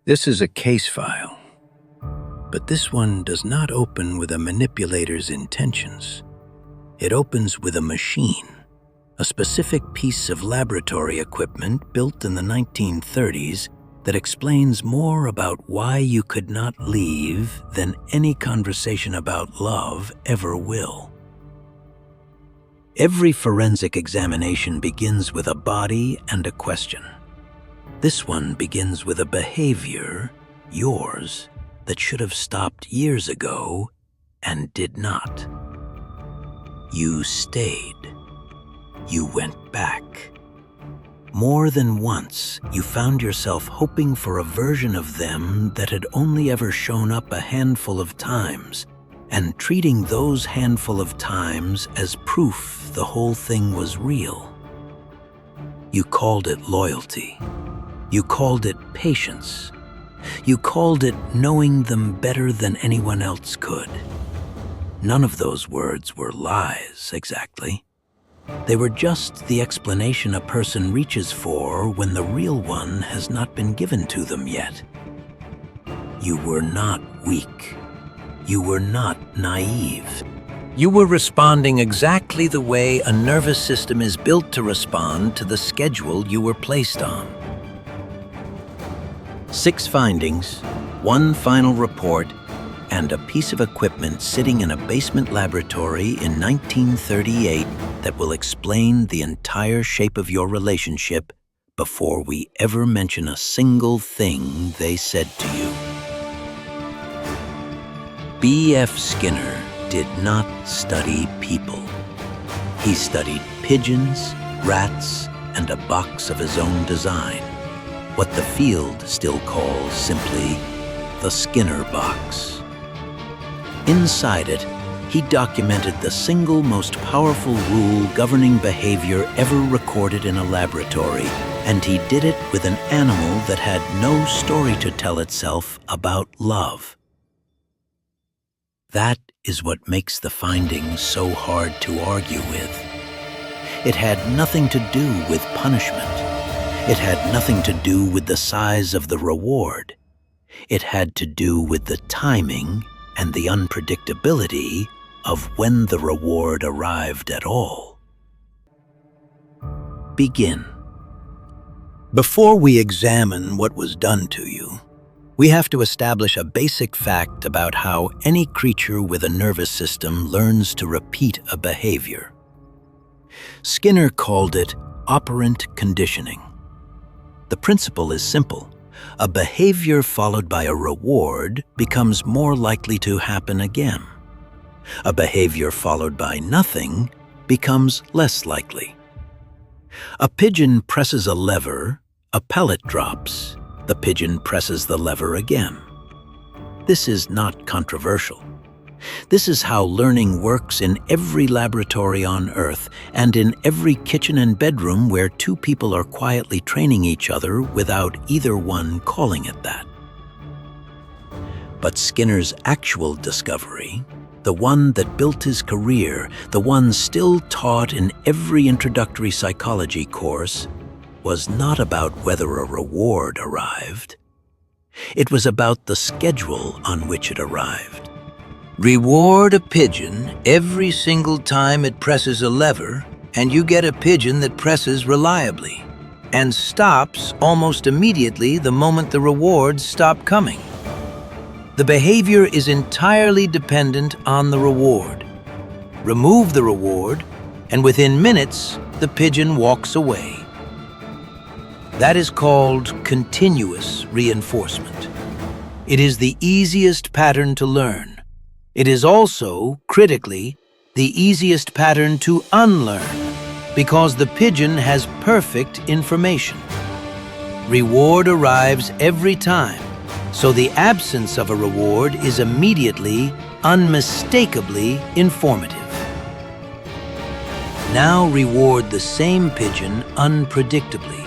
This is a case file, but this one does not open with a manipulator's intentions. It opens with a machine, a specific piece of laboratory equipment built in the 1930s that explains more about why you could not leave than any conversation about love ever will. Every forensic examination begins with a body and a question. This one begins with a behavior, yours, that should have stopped years ago and did not. You stayed. You went back. More than once, you found yourself hoping for a version of them that had only ever shown up a handful of times, and treating those handful of times as proof the whole thing was real. You called it loyalty. You called it patience. You called it knowing them better than anyone else could. None of those words were lies, exactly. They were just the explanation a person reaches for when the real one has not been given to them yet. You were not weak. You were not naive. You were responding exactly the way a nervous system is built to respond to the schedule you were placed on. 6 findings, 1 final report, and a piece of equipment sitting in a basement laboratory in 1938 that will explain the entire shape of your relationship before we ever mention a single thing they said to you. B.F. Skinner did not study people. He studied pigeons, rats, and a box of his own design, what the field still calls simply the Skinner box. Inside it, he documented the single most powerful rule governing behavior ever recorded in a laboratory, and he did it with an animal that had no story to tell itself about love. That is what makes the findings so hard to argue with. It had nothing to do with punishment. It had nothing to do with the size of the reward. It had to do with the timing and the unpredictability of when the reward arrived at all. Begin. Before we examine what was done to you, we have to establish a basic fact about how any creature with a nervous system learns to repeat a behavior. Skinner called it operant conditioning. The principle is simple. A behavior followed by a reward becomes more likely to happen again. A behavior followed by nothing becomes less likely. A pigeon presses a lever, a pellet drops, the pigeon presses the lever again. This is not controversial. This is how learning works in every laboratory on Earth and in every kitchen and bedroom where 2 people are quietly training each other without either one calling it that. But Skinner's actual discovery, the one that built his career, the one still taught in every introductory psychology course, was not about whether a reward arrived. It was about the schedule on which it arrived. Reward a pigeon every single time it presses a lever, and you get a pigeon that presses reliably and stops almost immediately the moment the rewards stop coming. The behavior is entirely dependent on the reward. Remove the reward, and within minutes, the pigeon walks away. That is called continuous reinforcement. It is the easiest pattern to learn. It is also, critically, the easiest pattern to unlearn because the pigeon has perfect information. Reward arrives every time, so the absence of a reward is immediately, unmistakably informative. Now reward the same pigeon unpredictably,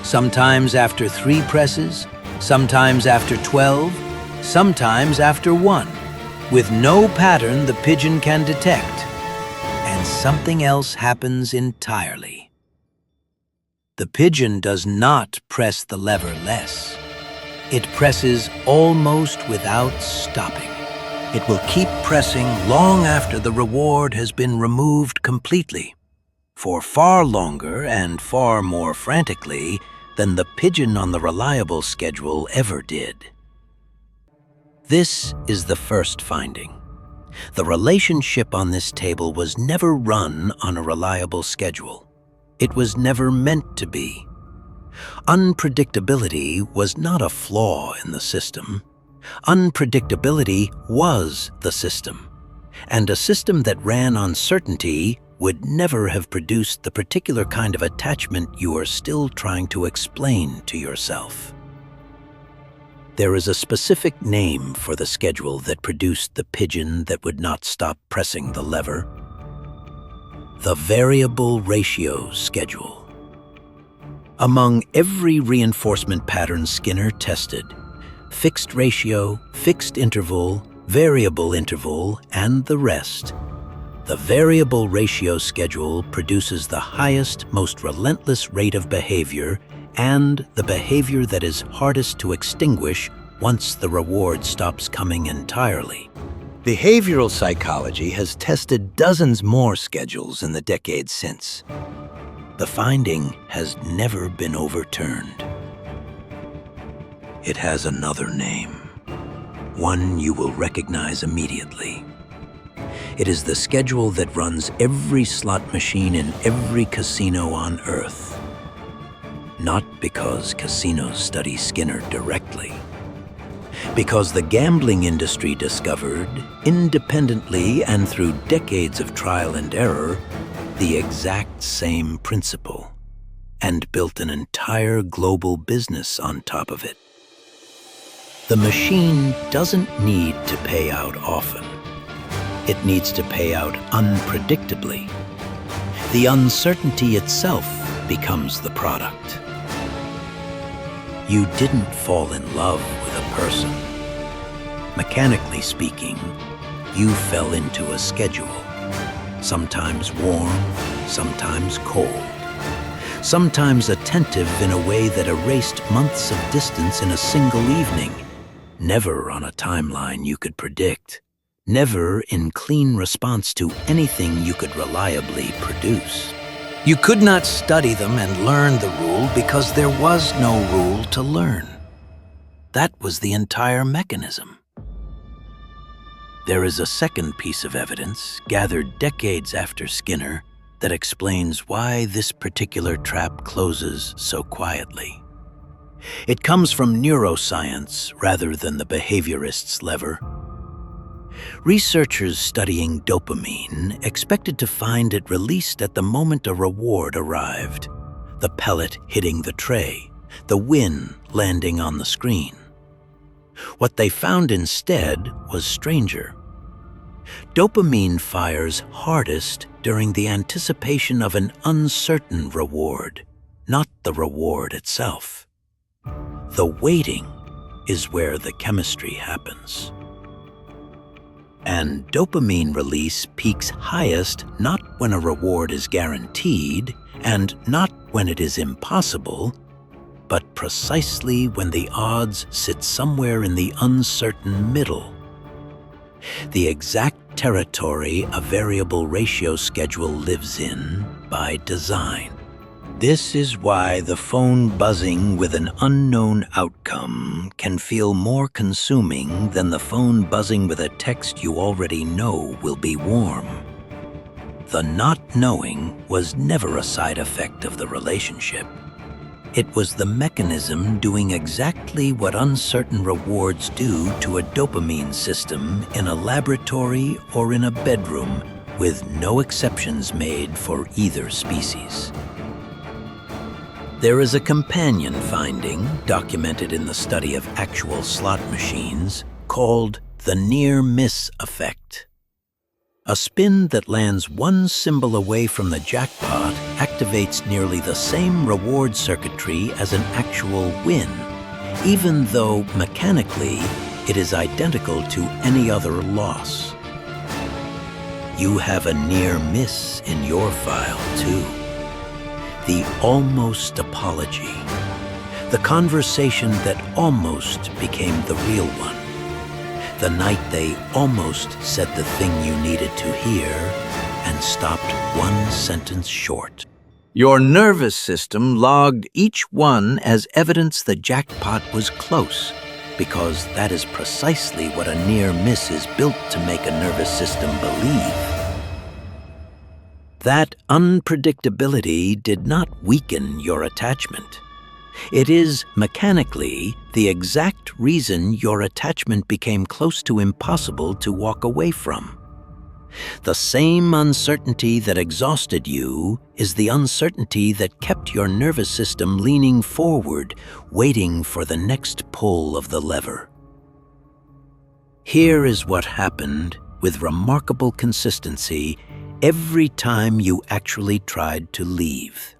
sometimes after 3 presses, sometimes after 12, sometimes after 1. With no pattern the pigeon can detect, and something else happens entirely. The pigeon does not press the lever less. It presses almost without stopping. It will keep pressing long after the reward has been removed completely, for far longer and far more frantically than the pigeon on the reliable schedule ever did. This is the first finding. The relationship on this table was never run on a reliable schedule. It was never meant to be. Unpredictability was not a flaw in the system. Unpredictability was the system, and a system that ran on certainty would never have produced the particular kind of attachment you are still trying to explain to yourself. There is a specific name for the schedule that produced the pigeon that would not stop pressing the lever: the variable ratio schedule. Among every reinforcement pattern Skinner tested, fixed ratio, fixed interval, variable interval, and the rest, the variable ratio schedule produces the highest, most relentless rate of behavior and the behavior that is hardest to extinguish once the reward stops coming entirely. Behavioral psychology has tested dozens more schedules in the decades since. The finding has never been overturned. It has another name, one you will recognize immediately. It is the schedule that runs every slot machine in every casino on Earth. Not because casinos study Skinner directly, because the gambling industry discovered, independently and through decades of trial and error, the exact same principle, and built an entire global business on top of it. The machine doesn't need to pay out often. It needs to pay out unpredictably. The uncertainty itself becomes the product. You didn't fall in love with a person. Mechanically speaking, you fell into a schedule. Sometimes warm, sometimes cold. Sometimes attentive in a way that erased months of distance in a single evening. Never on a timeline you could predict. Never in clean response to anything you could reliably produce. You could not study them and learn the rule because there was no rule to learn. That was the entire mechanism. There is a second piece of evidence, gathered decades after Skinner, that explains why this particular trap closes so quietly. It comes from neuroscience rather than the behaviorist's lever. Researchers studying dopamine expected to find it released at the moment a reward arrived, the pellet hitting the tray, the win landing on the screen. What they found instead was stranger. Dopamine fires hardest during the anticipation of an uncertain reward, not the reward itself. The waiting is where the chemistry happens. And dopamine release peaks highest not when a reward is guaranteed and not when it is impossible, but precisely when the odds sit somewhere in the uncertain middle. The exact territory a variable ratio schedule lives in by design. This is why the phone buzzing with an unknown outcome can feel more consuming than the phone buzzing with a text you already know will be warm. The not knowing was never a side effect of the relationship. It was the mechanism doing exactly what uncertain rewards do to a dopamine system in a laboratory or in a bedroom, with no exceptions made for either species. There is a companion finding, documented in the study of actual slot machines, called the near-miss effect. A spin that lands one symbol away from the jackpot activates nearly the same reward circuitry as an actual win, even though mechanically it is identical to any other loss. You have a near miss in your file, too. The almost apology. The conversation that almost became the real one. The night they almost said the thing you needed to hear and stopped one sentence short. Your nervous system logged each one as evidence the jackpot was close, because that is precisely what a near miss is built to make a nervous system believe. That unpredictability did not weaken your attachment. It is, mechanically, the exact reason your attachment became close to impossible to walk away from. The same uncertainty that exhausted you is the uncertainty that kept your nervous system leaning forward, waiting for the next pull of the lever. Here is what happened with remarkable consistency every time you actually tried to leave.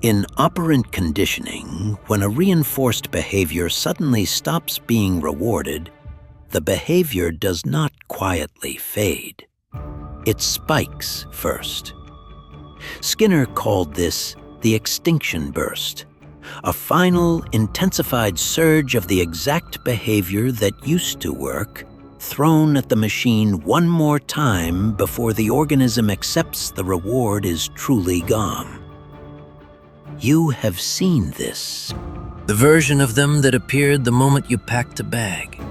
In operant conditioning, when a reinforced behavior suddenly stops being rewarded, the behavior does not quietly fade. It spikes first. Skinner called this the Extinction Burst, a final, intensified surge of the exact behavior that used to work, thrown at the machine one more time before the organism accepts the reward is truly gone. You have seen this. The version of them that appeared the moment you packed a bag.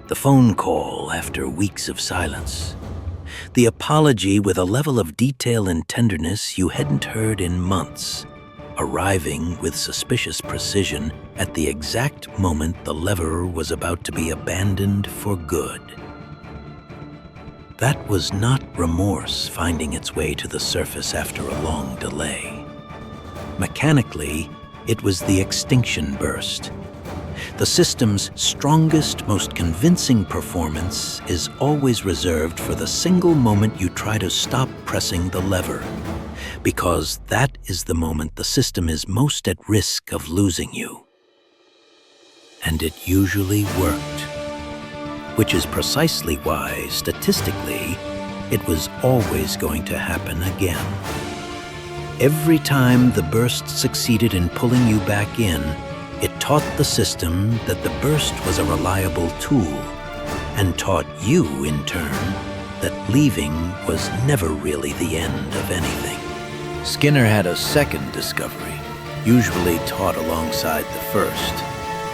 The phone call after weeks of silence. The apology with a level of detail and tenderness you hadn't heard in months, arriving with suspicious precision at the exact moment the lever was about to be abandoned for good. That was not remorse finding its way to the surface after a long delay. Mechanically, it was the extinction burst. The system's strongest, most convincing performance is always reserved for the single moment you try to stop pressing the lever, because that is the moment the system is most at risk of losing you. And it usually worked, which is precisely why, statistically, it was always going to happen again. Every time the burst succeeded in pulling you back in, it taught the system that the burst was a reliable tool, and taught you, in turn, that leaving was never really the end of anything. Skinner had a second discovery, usually taught alongside the first: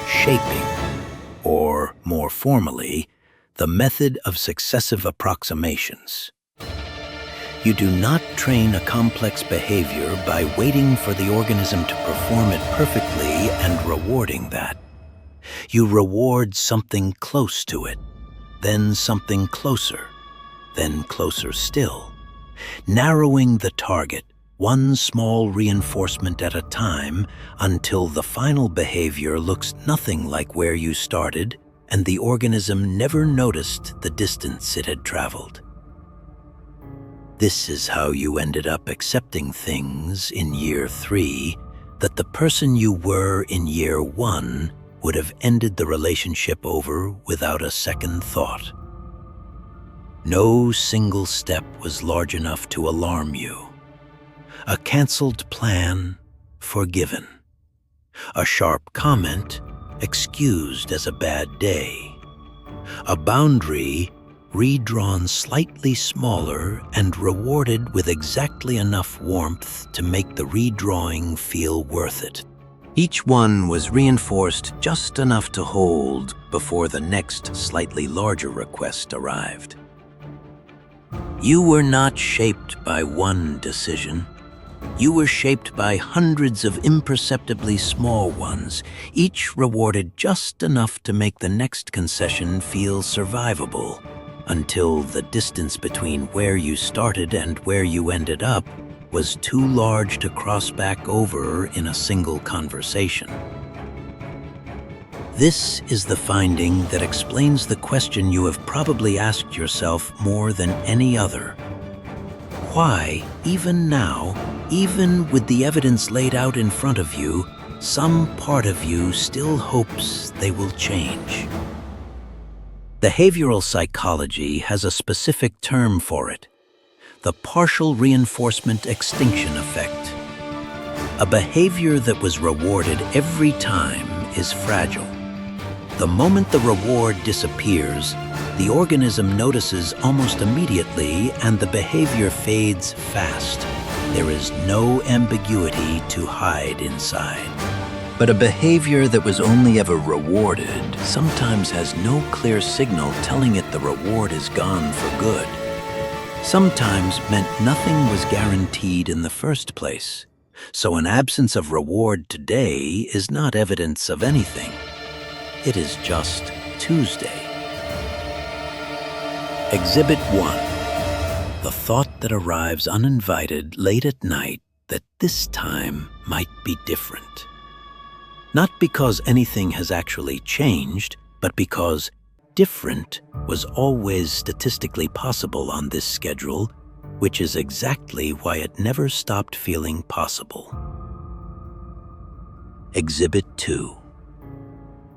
shaping, or, more formally, the method of successive approximations. You do not train a complex behavior by waiting for the organism to perform it perfectly and rewarding that. You reward something close to it, then something closer, then closer still, narrowing the target one small reinforcement at a time until the final behavior looks nothing like where you started and the organism never noticed the distance it had traveled. This is how you ended up accepting things in year 3 that the person you were in year 1 would have ended the relationship over without a second thought. No single step was large enough to alarm you. A canceled plan, forgiven. A sharp comment, excused as a bad day. A boundary, redrawn slightly smaller and rewarded with exactly enough warmth to make the redrawing feel worth it. Each one was reinforced just enough to hold before the next slightly larger request arrived. You were not shaped by one decision. You were shaped by hundreds of imperceptibly small ones, each rewarded just enough to make the next concession feel survivable, until the distance between where you started and where you ended up was too large to cross back over in a single conversation. This is the finding that explains the question you have probably asked yourself more than any other. Why, even now, even with the evidence laid out in front of you, some part of you still hopes they will change? Behavioral psychology has a specific term for it: the Partial Reinforcement Extinction Effect. A behavior that was rewarded every time is fragile. The moment the reward disappears, the organism notices almost immediately and the behavior fades fast. There is no ambiguity to hide inside. But a behavior that was only ever rewarded sometimes has no clear signal telling it the reward is gone for good. Sometimes meant nothing was guaranteed in the first place. So an absence of reward today is not evidence of anything. It is just Tuesday. Exhibit 1. The thought that arrives uninvited late at night that this time might be different. Not because anything has actually changed, but because different was always statistically possible on this schedule, which is exactly why it never stopped feeling possible. Exhibit 2.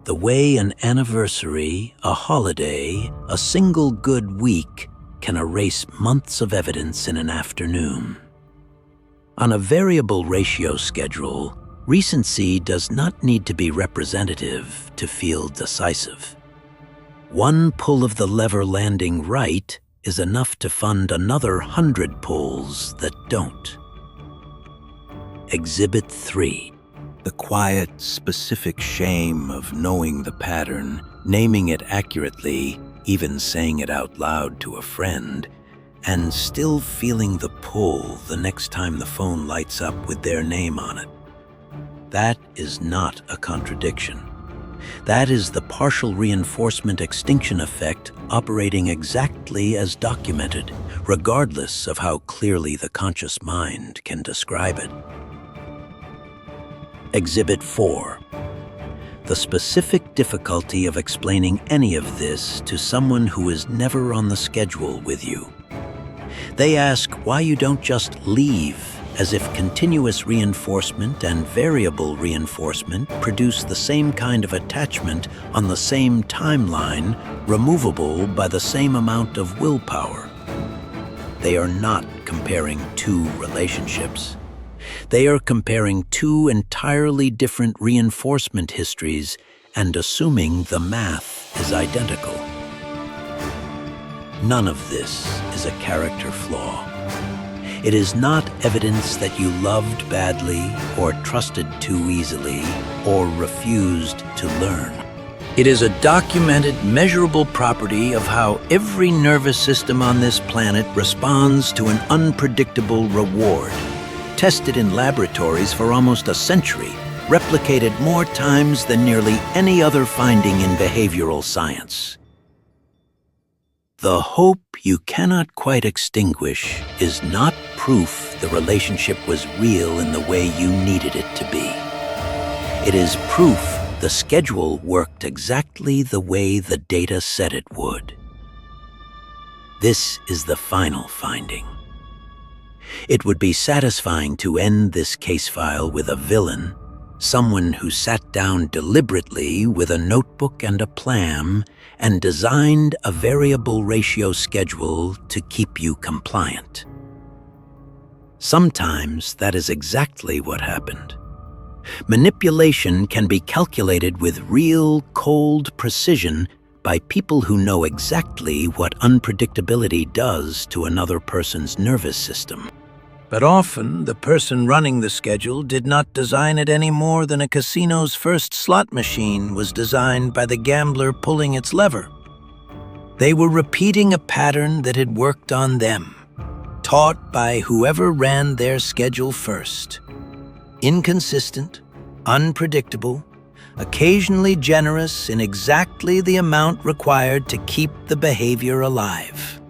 The way an anniversary, a holiday, a single good week can erase months of evidence in an afternoon. On a variable ratio schedule, recency does not need to be representative to feel decisive. One pull of the lever landing right is enough to fund another 100 pulls that don't. Exhibit 3. The quiet, specific shame of knowing the pattern, naming it accurately, even saying it out loud to a friend, and still feeling the pull the next time the phone lights up with their name on it. That is not a contradiction. That is the partial reinforcement extinction effect operating exactly as documented, regardless of how clearly the conscious mind can describe it. Exhibit 4. The specific difficulty of explaining any of this to someone who is never on the schedule with you. They ask why you don't just leave, as if continuous reinforcement and variable reinforcement produce the same kind of attachment on the same timeline, removable by the same amount of willpower. They are not comparing two relationships. They are comparing two entirely different reinforcement histories and assuming the math is identical. None of this is a character flaw. It is not evidence that you loved badly or trusted too easily or refused to learn. It is a documented, measurable property of how every nervous system on this planet responds to an unpredictable reward, tested in laboratories for almost a century, replicated more times than nearly any other finding in behavioral science. The hope you cannot quite extinguish is not proof the relationship was real in the way you needed it to be. It is proof the schedule worked exactly the way the data said it would. This is the final finding. It would be satisfying to end this case file with a villain, someone who sat down deliberately with a notebook and a plan and designed a variable ratio schedule to keep you compliant. Sometimes that is exactly what happened. Manipulation can be calculated with real, cold precision by people who know exactly what unpredictability does to another person's nervous system. But often, the person running the schedule did not design it any more than a casino's first slot machine was designed by the gambler pulling its lever. They were repeating a pattern that had worked on them, taught by whoever ran their schedule first. Inconsistent, unpredictable, occasionally generous in exactly the amount required to keep the behavior alive.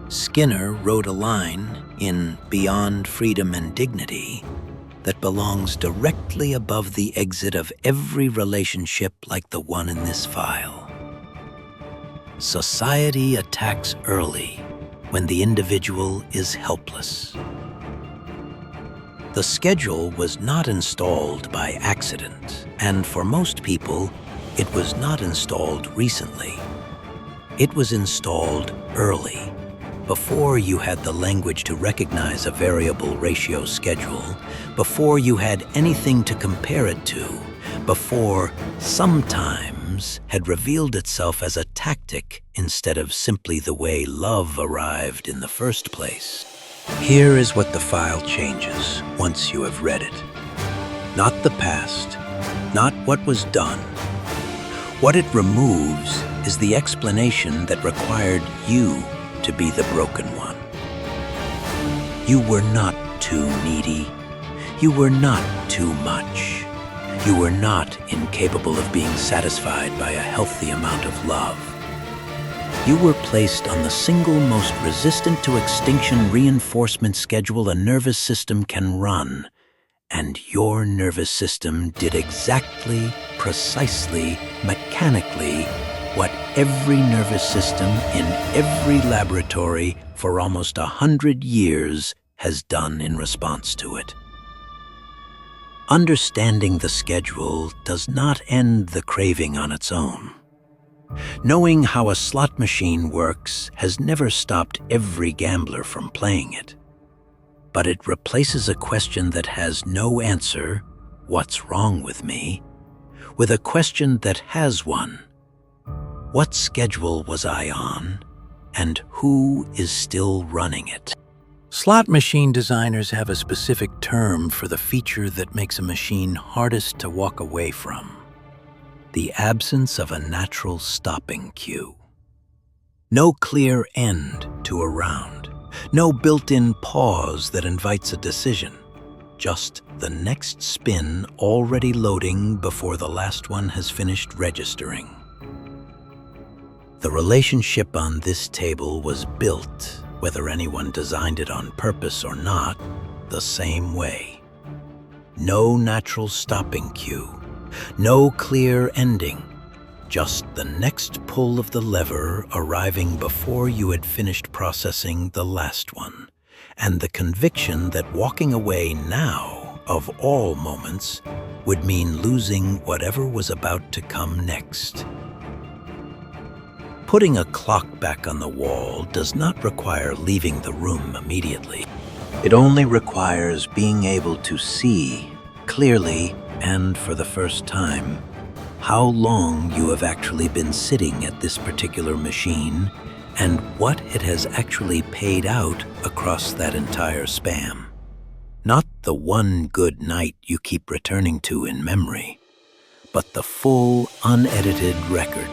Skinner wrote a line in Beyond Freedom and Dignity that belongs directly above the exit of every relationship like the one in this file. Society attacks early when the individual is helpless. The schedule was not installed by accident, and for most people, it was not installed recently. It was installed early, before you had the language to recognize a variable ratio schedule, before you had anything to compare it to, before sometimes had revealed itself as a tactic instead of simply the way love arrived in the first place. Here is what the file changes once you have read it. Not the past, not what was done. What it removes is the explanation that required you to be the broken one. You were not too needy. You were not too much. You were not incapable of being satisfied by a healthy amount of love. You were placed on the single most resistant to extinction reinforcement schedule a nervous system can run, and your nervous system did exactly, precisely, mechanically what every nervous system in every laboratory for almost 100 years has done in response to it. Understanding the schedule does not end the craving on its own. Knowing how a slot machine works has never stopped every gambler from playing it. But it replaces a question that has no answer, "What's wrong with me?" with a question that has one. What schedule was I on, and who is still running it? Slot machine designers have a specific term for the feature that makes a machine hardest to walk away from: the absence of a natural stopping cue. No clear end to a round, no built-in pause that invites a decision, just the next spin already loading before the last one has finished registering. The relationship on this table was built, whether anyone designed it on purpose or not, the same way. No natural stopping cue, no clear ending, just the next pull of the lever arriving before you had finished processing the last one, and the conviction that walking away now, of all moments, would mean losing whatever was about to come next. Putting a clock back on the wall does not require leaving the room immediately. It only requires being able to see clearly and for the first time how long you have actually been sitting at this particular machine and what it has actually paid out across that entire span. Not the one good night you keep returning to in memory, but the full, unedited record.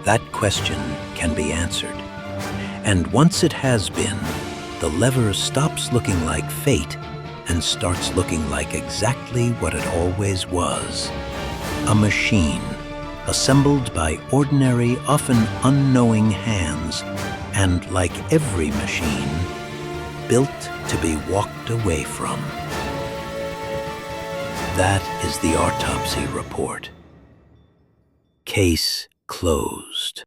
That question can be answered. And once it has been, the lever stops looking like fate and starts looking like exactly what it always was: a machine assembled by ordinary, often unknowing hands, and like every machine, built to be walked away from. That is the Autopsy report. Case closed.